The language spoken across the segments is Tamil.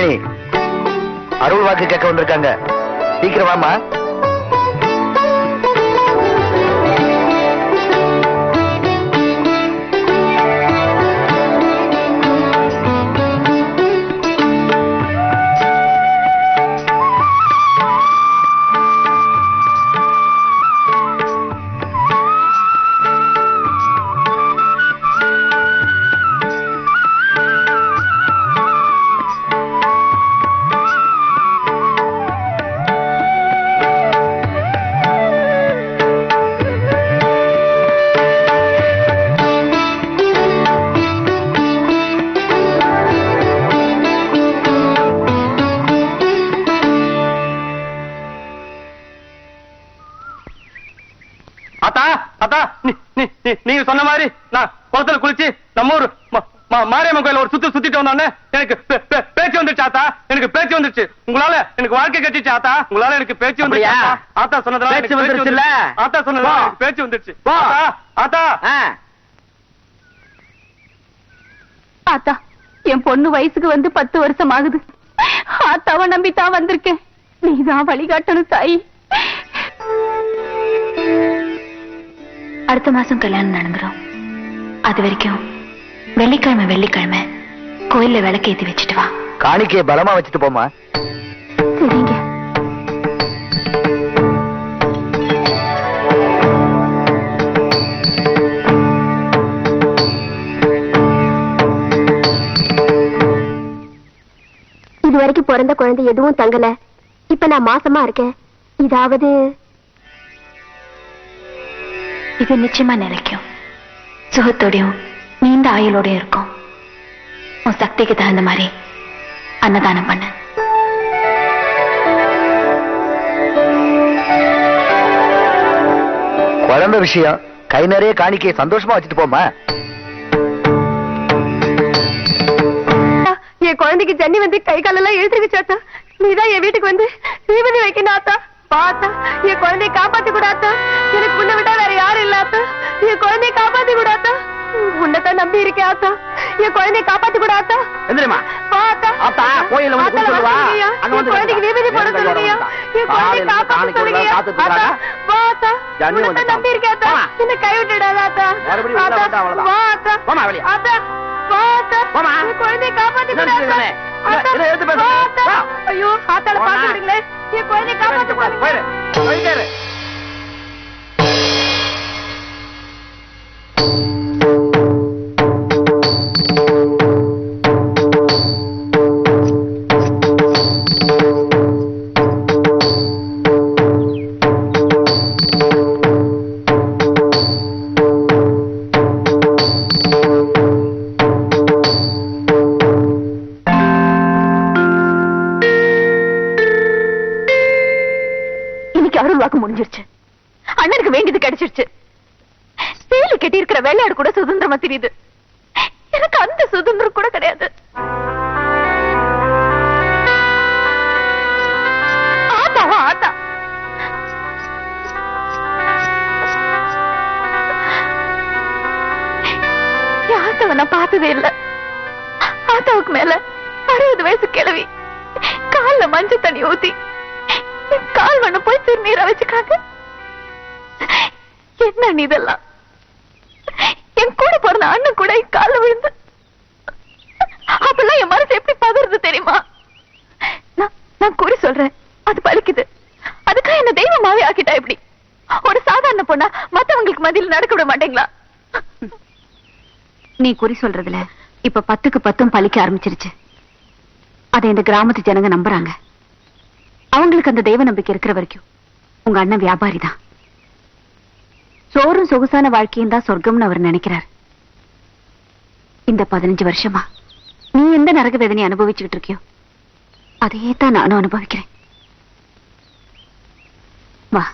ருக்மிணி, அருள் வாக்கு கேட்க வந்திருக்காங்க, சீக்கிரம் வாமா. நீங்க சொன்ன மாதிரி நான் குளத்துல குளிச்சு நம்ம ஊர் மாரியம்மன் கோயில ஒரு சுத்திட்டு வந்தோடனே எனக்கு பேச்சு வந்துருச்சு ஆத்தா, எனக்கு பேச்சு வந்துருச்சு. உங்களால எனக்கு வாழ்க்கை கட்டிச்சு ஆத்தா, உங்களால எனக்கு பேச்சு வந்துருச்சு ஆத்தா. சொன்னதெல்லாம் பேச்சு வந்துருச்சுல்ல ஆத்தா, சொன்னதெல்லாம் எனக்கு பேச்சு வந்துருச்சு ஆத்தா. ஆத்தா, என் பொண்ணு வயசுக்கு வந்து 10 வருஷம் ஆகுது. ஆத்தாவை நம்பித்தான் வந்திருக்கேன். நீதான் வழிகாட்டணும் தாயி. அடுத்த மாசம் கல்யாணம் நடந்துரும். அது வரைக்கும் வெள்ளிக்கிழமை கோயில்ல விளக்கேத்தி வச்சுட்டு வா. காணிக்கையை பலமா வச்சுட்டு போமா. சரிங்க. இது வரைக்கும் பிறந்த குழந்தை எதுவும் தங்கல. இப்ப நான் மாசமா இருக்கேன். இதாவது இது நிச்சயமா நிலைக்கும். சுகத்தோடையும் நீண்ட ஆயுளோடையும் இருக்கும். உன் சக்திக்கு தகுந்த மாதிரி அன்னதானம் பண்ணு. குழந்தை விஷயம் கை நிறைய காணிக்கையை சந்தோஷமா வச்சுட்டு போமா. என் குழந்தைக்கு ஜன்னி வந்து கை காலெல்லாம் எழுதிருச்சாத்தா. நீதான் என் வீட்டுக்கு வந்து தீபதி வைக்கணும் ஆத்தா. பாத்தா, என் குழந்தைய காப்பாத்தி கூடாத்தா. எனக்கு உன்னை விட்டா வேற யாரும் இல்லாத்தா. என் குழந்தைய காப்பாத்தி கூடாத்தா. உன்னைத்தான் நம்பி இருக்கேன் ஆத்தா. என் குழந்தைய காப்பாத்தி கூடாத்தா. எந்திரமா பாத்தா, ஆத்தா கோயில்ல வந்து குளிச்சுடுவா. அங்க வந்து குழந்தைக்கு தீபதி போட சொல்லுறியா? என் குழந்தைய காப்பாத்தி சொல்லுறியா? ஆத்தா, பாத்தா, உன்னைத்தான் நம்பி இருக்கேன் ஆத்தா. என்ன கை விட்டுடாத ஆத்தா. ஆத்தா, பாத்தா, போமா வெளிய. ஆத்தா, பாத்தா, போமா. என் குழந்தைய காப்பாத்தி கூடாத்தா. ஐயோ, ஆத்தால பாத்து விடுங்களே. என் குழந்தைய காப்பாத்தி போயிரு. முடிஞ்சிருச்சு. அண்ணனுக்கு வேண்டியது கிடைச்சிருச்சு. சேலி கட்டி இருக்கிற வெள்ளாடு கூட சுதந்திரமா தெரியுது. எனக்கு அந்த சுதந்திரம் கூட கிடையாது. ஆத்தாவா ஆத்தா, ஆத்தாவை நான் பார்த்ததே இல்ல. ஆத்தாவுக்கு மேல 60 வயசு கிழவி கால்ல மஞ்சள் தண்ணி ஊத்தி கால் வண்ண போய் திருநீரை வச்சுக்காங்க. என்ன இதெல்லாம்? என் கூட பிறந்த அண்ணன் கூட கால விழுந்து அப்பெல்லாம் என் மனசு எப்படி பதறது தெரியுமா? நான் குறி சொல்றேன், அது பலிக்குது. அதுக்காக என்ன தெய்வமாவே ஆக்கிட்டா எப்படி? ஒரு சாதாரண பொண்ணா மத்தவங்களுக்கு மத்தியில் நடக்க விட மாட்டீங்களா? நீ குறி சொல்றதுல இப்ப 10க்கு 10 பலிக்க ஆரம்பிச்சிருச்சு. அதை இந்த கிராமத்து ஜனங்க நம்புறாங்க. அவங்களுக்கு அந்த தெய்வ நம்பிக்கை இருக்கிற வரைக்கும் உங்க அண்ணன் வியாபாரி தான். சோறும் சொகுசான வாழ்க்கையும் தான் சொர்க்கம்னு அவர் நினைக்கிறார். இந்த 15 வருஷமா நீ எந்த நரக வேதனை அனுபவிச்சுக்கிட்டு இருக்கியோ அதையே தான் நானும் அனுபவிக்கிறேன். வா.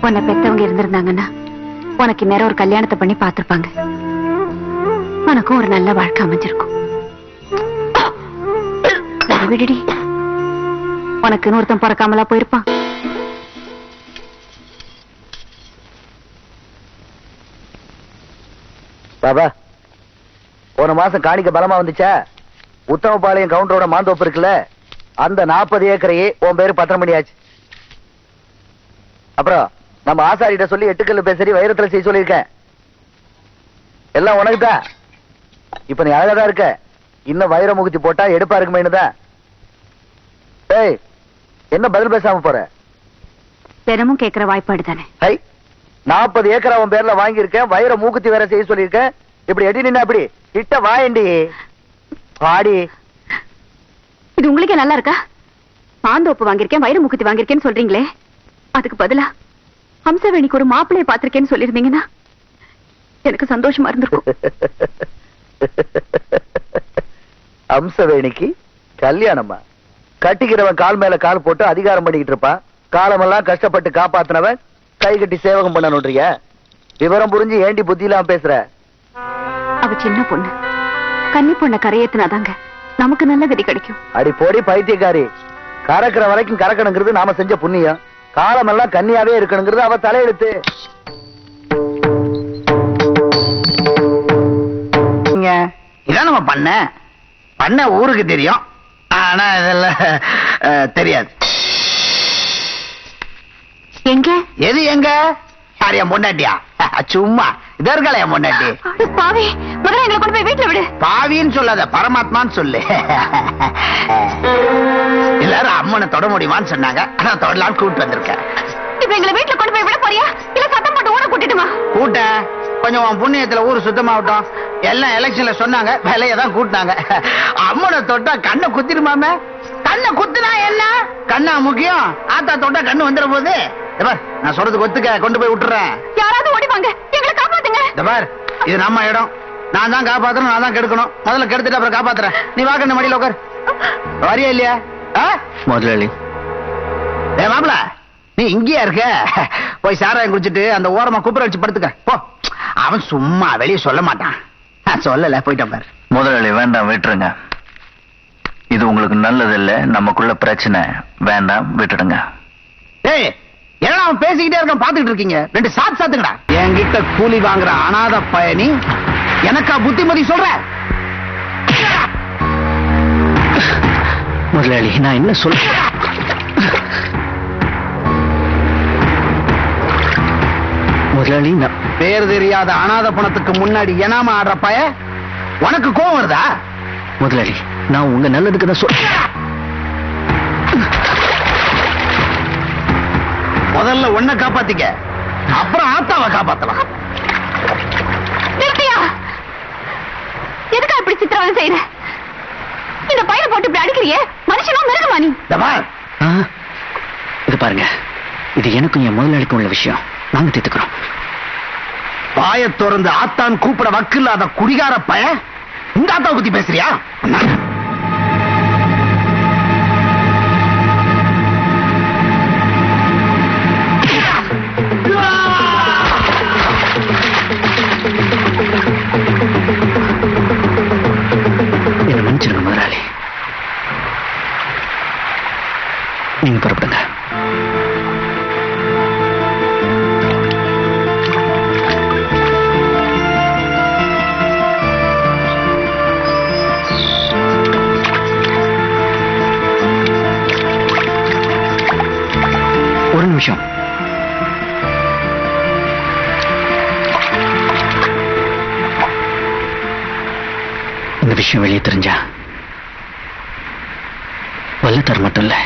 உன்னை பெத்தவங்க இருந்திருந்தாங்கன்னா உனக்கு நேரம் ஒரு கல்யாணத்தை பண்ணி பார்த்திருப்பாங்க. உனக்கும் ஒரு நல்ல வாழ்க்கை அமைஞ்சிருக்கும். சரி, விடுடி. உனக்குன்னு ஒருத்தன் பிறக்காமலா போயிருப்பான். பாபா, போன மாசம் காணிக்க பலமா வந்துச்சா? உத்தமபாளையம் கவுண்டரோட மாந்தோப்பு இருக்குல்ல, அந்த 40 ஏக்கரையே உன் பேரு பத்திரம் பண்ணியாச்சு. அப்புறம் நம்ம ஆசாரிட்ட சொல்லி 8 கல்லு பேசரி வைரத்துல செய்ய சொல்லியிருக்கேன். எல்லாம் உனக்கு தான். இப்ப நீ அழகாதான் இருக்க. இன்னும் வைர முகுத்தி போட்டா எடுப்பா இருக்குமேனுதான். ஏய், என்ன பதில் பேசாம போற? தினமும் கேட்கிற வாய்ப்பாடு தானே. ஹை, 40 ஏக்கர் அவன் பேர்ல வாங்கியிருக்கேன். வைர மூக்குத்தி வேற செய்ய சொல்லியிருக்கேன். இப்படி எடி நின்னா அப்படி கிட்ட வாயண்டி பாடி. இது உங்களுக்கே நல்லா இருக்கா? மாந்தோப்பு வாங்கியிருக்கேன், வைர முக்குத்தி வாங்கியிருக்கேன்னு சொல்றீங்களே, அதுக்கு பதிலா ஹம்சவேணிக்கு ஒரு மாப்பிள்ளைய பாத்திருக்கேன்னு சொல்லிருந்தீங்கன்னா எனக்கு சந்தோஷமா இருந்திருக்கும். ஹம்சவேணிக்கு கல்யாணமா? கட்டிக்கிறவன் கால் மேல கால் போட்டு அதிகாரம் பண்ணிக்கிட்டு இருப்பான். காலமெல்லாம் கஷ்டப்பட்டு காப்பாத்தினவன் கை கட்டி சேவகம் பண்ணணும்ன்றிய? விவரம் புரிஞ்சு ஏண்டி புத்தி இல்லாம பேசுற? அவ சின்ன பொண்ணு, கன்னி பொண்ண கரையேத்துனாதாங்க நமக்கு நல்ல கதி கிடைக்கும். அடி போடி பைத்தியக்காரி. கறக்கிற வரைக்கும் கறக்கணுங்கிறது நாம செஞ்ச புண்ணியம். காலமெல்லாம் கன்னியாவே இருக்கணுங்கிறது அவ தலையெழுத்து. இதான் நம்ம பண்ண ஊருக்கு தெரியும், ஆனா இதெல்லாம் தெரியாது. எங்க? எது எங்க? யார் என் பொண்டாட்டியா? சும்மா இதா இருக்கல என் பொண்டாட்டி. பாவி, முதல்ல எங்களை கொண்டு போய் வீட்டுல விடு. பாவின்னு சொல்லாத, பரமாத்மான்னு சொல்லு. எல்லாரும் அம்மனை தொட முடியுமான்னு சொன்னாங்க, ஆனா தொடலான்னு கூப்பிட்டு வந்திருக்கேன். இப்ப எங்களை வீட்டுல கொண்டு போய் விட போறியா இல்ல சத்தம் போட்டு ஊரை கூட்டிட்டுமா? கூட்ட கொஞ்சம் உன் புண்ணியத்துல ஊரு சுத்தமாகட்டும். எல்லாம் எலெக்ஷன்ல சொன்னாங்க, விலையதான் கூட்டினாங்க. அம்மனை தொட்டா கண்ணை குத்திருமாமே. கண்ணை குத்துனா என்ன? கண்ணா முக்கியம். ஆத்தா தொட்டா கண்ணு வந்துட போகுது. நான் சொல்றதுக்கு ஒத்துக்க, கொண்டு போய் விட்டுறேன். யாராவது ஓடிவாங்க, எங்களை காப்பாத்துங்க. இது நம்ம இடம், நான் தான் காப்பாத்தணும், நான் தான் கெடுக்கணும். முதல்ல கெடுத்துட்டு அப்புறம் காப்பாத்துறேன். நீ வாங்க மடியில உட்கார். வரியா இல்லையா? முதலாளி, மாப்பிள நீ இங்கேயா இருக்க? போய் சாராயம் குடிச்சிட்டு அந்த ஓரமா குப்புற வச்சு படுத்துக்க போ. அவன் சும்மா வெளியே சொல்ல மாட்டான். சொல்லல, போயிட்டான் பாரு. முதலாளி வேண்டாம், விட்டுருங்க. இது உங்களுக்கு நல்லது இல்ல. நமக்குள்ள பிரச்சனை வேண்டாம், விட்டுடுங்க. ஏய், என்ன அவன் பேசிக்கிட்டே இருக்கான், பாத்துக்கிட்டு இருக்கீங்க? 2 சாத்துங்கடா. என்கிட்ட கூலி வாங்குற அனாத பயணி எனக்கா புத்திமதி சொல்ற? முதலாளி, நான் என்ன சொல்ல? முதலாளி, பேர் தெரியாத அனாத பணத்துக்கு முன்னாடி எனாம ஆடுற பய உனக்கு கோவம் வருதா? முதலாளி, நான் உங்க நல்லதுக்கு தான் சொல்ல. முதல்ல உன்னை காப்பாத்திக்க, அப்புறம் ஆத்தாவை காப்பாத்தலாம். நிறுத்தியா? எதுக்கா இப்படி சித்திரவதை செய்யற? இந்த பையனை போட்டு இப்படி அடிக்கிறியே, மனுஷனா மிருகமா நீ? இது பாருங்க, இது எனக்கும் என் முதலாளிக்கும் உள்ள விஷயம். நாங்க தீர்த்துக்கிறோம். பாய திறந்து ஆத்தான் கூப்பிட வக்கில்லாத குடிகார பய இந்த ஆத்தாவை பத்தி பேசுறியா? என்ன மன்னிச்சிருங்க முதலாளி. நீங்க புறப்படுங்க. ஒரு நிமிஷம். இந்த விஷயம் வெளியே தெரிஞ்சா வல்லத்தர் மட்டும் இல்ல,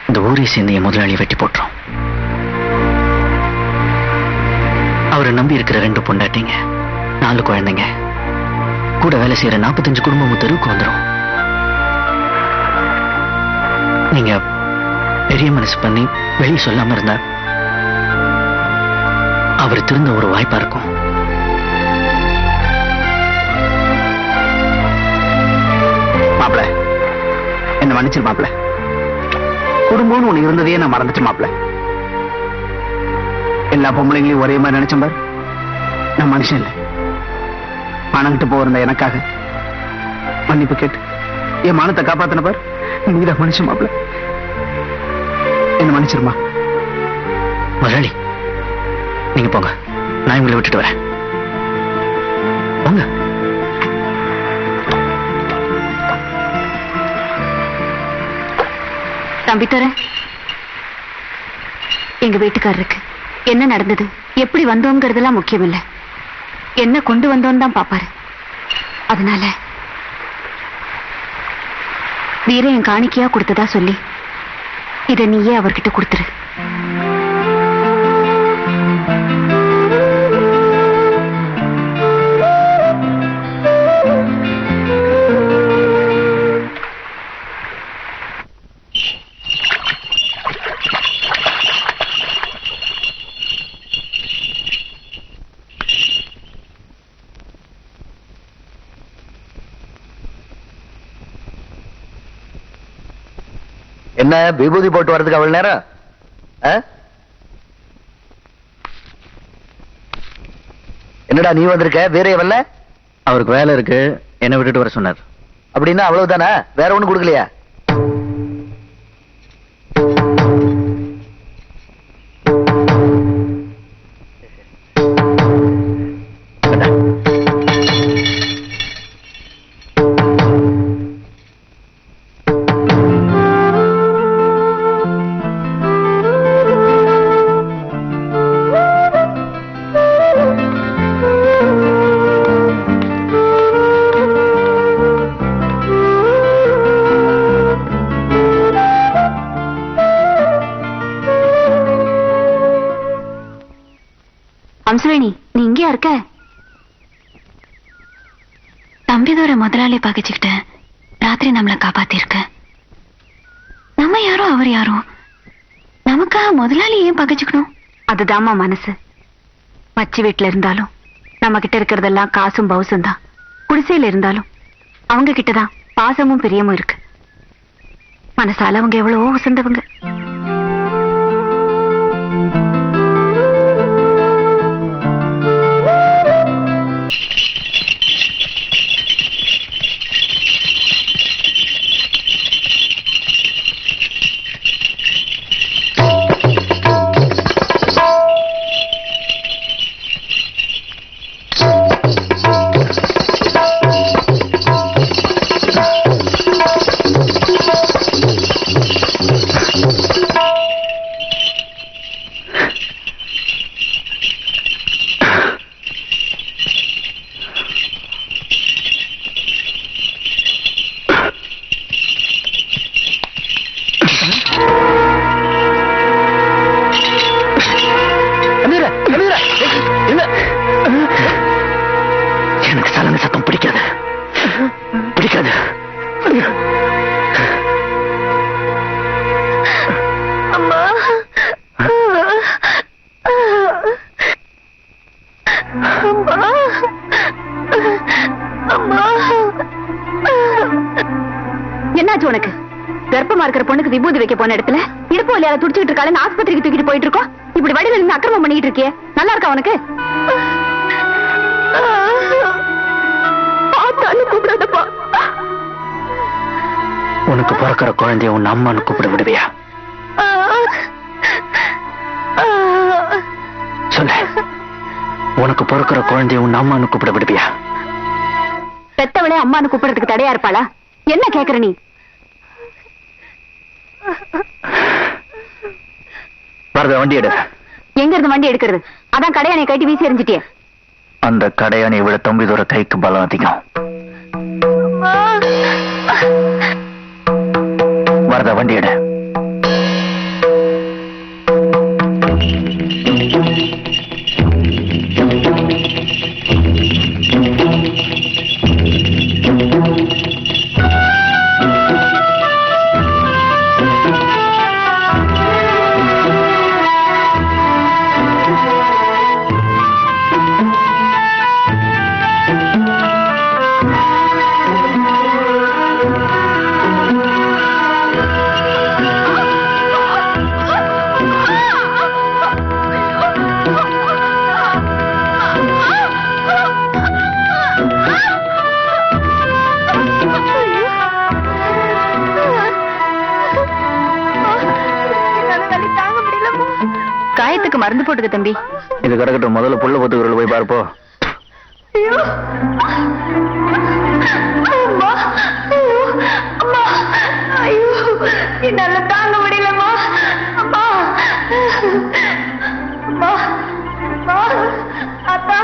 இந்த ஊரை சேர்ந்து என் முதலாளியை வெட்டி போட்டுரும். அவரை நம்பி இருக்கிற 2 பொண்டாட்டிங்க, 4 குழந்தைங்க, கூட வேலை செய்யற 45 குடும்பமும் தெருவுக்கு வந்துடும். நீங்க பெரிய மனசு பண்ணி வெளியே சொல்லாம இருந்தா அவர் திருந்த ஒரு வாய்ப்பா இருக்கும். மாப்பிள, என்ன மன்னிச்சிரு மாப்பிள. குடும்பம்னு ஒண்ணு இருந்ததையே நான் மறந்துச்சு மாப்பிள. எல்லா பொம்பளைங்களையும் ஒரே மாதிரி நினைச்சேன் பாரு. நான் மனுஷன் இல்ல, பணங்கிட்டு போயிருந்த எனக்காக மன்னிப்பு கேட்டு என் மானத்தை காப்பாத்தின பார், நீதான் மனுஷன் மாப்பிள்ள. என்ன மன்னிச்சிருமா. முதலாளி நீங்க போங்க, நான் இவங்களை விட்டுட்டு வரேன். போங்க. தம்பித்துறை, எங்க வீட்டுக்காரருக்கு என்ன நடந்தது, எப்படி வந்தோங்கிறதெல்லாம் முக்கியம் இல்ல, என்ன கொண்டு வந்தோன்னு தான் பாப்பாரு. அதனால வீரம் என் காணிக்கையா கொடுத்ததா சொல்லி இத நீயே அவர்கிட்ட கொடுத்துரு. என்ன விபூதி போட்டு வரதுக்கு அவ்வளவு நேரம்? என்னடா நீ வந்திருக்க, வீரைய வரல? அவருக்கு வேலை இருக்கு, என்ன விட்டுட்டு வர சொன்னார். அப்படின்னா அவ்வளவுதானே, வேற ஒண்ணும் கொடுக்கலையா? அம்சவேணி, நீ இங்கேயா இருக்க? தம்பிதோர முதலாளி பகைச்சுக்கிட்ட ராத்திரி நம்மளை காப்பாத்திருக்க. நம்ம யாரோ அவர் யாரோ, நமக்காக முதலாளி ஏன் பகைச்சுக்கணும்? அதுதாம்மா மனசு. மச்சி வீட்டுல இருந்தாலும் நம்ம கிட்ட இருக்கிறதெல்லாம் காசும் பவுசும் தான். குடிசையில இருந்தாலும் அவங்க கிட்டதான் பாசமும் பிரியமும் இருக்கு. மனசால அவங்க எவ்வளவோ உசந்தவங்க. எனக்கு சலங்க சத்தம் பிடிக்காது, பிடிக்காது. அம்மா, அம்மா, அம்மா. என்னாச்சு உனக்கு? கர்ப்பமா இருக்கிற பொண்ணுக்கு விபூதி வைக்க போன இடத்துல இடுப்பு வழியால துடிச்சுட்டு இருக்காளு, ஆஸ்பத்திரிக்கு தூக்கிட்டு போயிட்டு இருக்கோம். இப்படி வடிவில் இருந்து அக்கிரமம் பண்ணிட்டு இருக்கியே, நல்லா இருக்கா உனக்கு? கூப்பிடாதப்பா. உனக்கு பிறக்கிற குழந்தைய உன் அம்மான்னு கூப்பிட விடுவியா? சொல்லு, உனக்கு பிறக்கிற குழந்தைய உன் அம்மான்னு கூப்பிட விடுவியா? பெத்தவளே அம்மான்னு கூப்பிடுறதுக்கு தடையா இருப்பாளா? என்ன கேக்குற நீ? வரத வண்டி எடு. எங்க இருந்து வண்டி எடுக்கிறது? அதான் கடையானை கட்டி வீசி எறிஞ்சிட்டியே. அந்த கடையானை விட தம்பிதோர கைக்கு பலம் அதிகம். வரத வண்டி எடு. மருந்து போட்டுக்க தம்பி. இது கிடக்கட்டும், முதல்ல புள்ள பொத்துக்குறள் போய் பார்ப்போ. ஐயோ அம்மா, ஐயோ அம்மா, ஐயோ என்னால தாங்க முடியலம்மா. அம்மா அம்மா அம்மா, அத்தா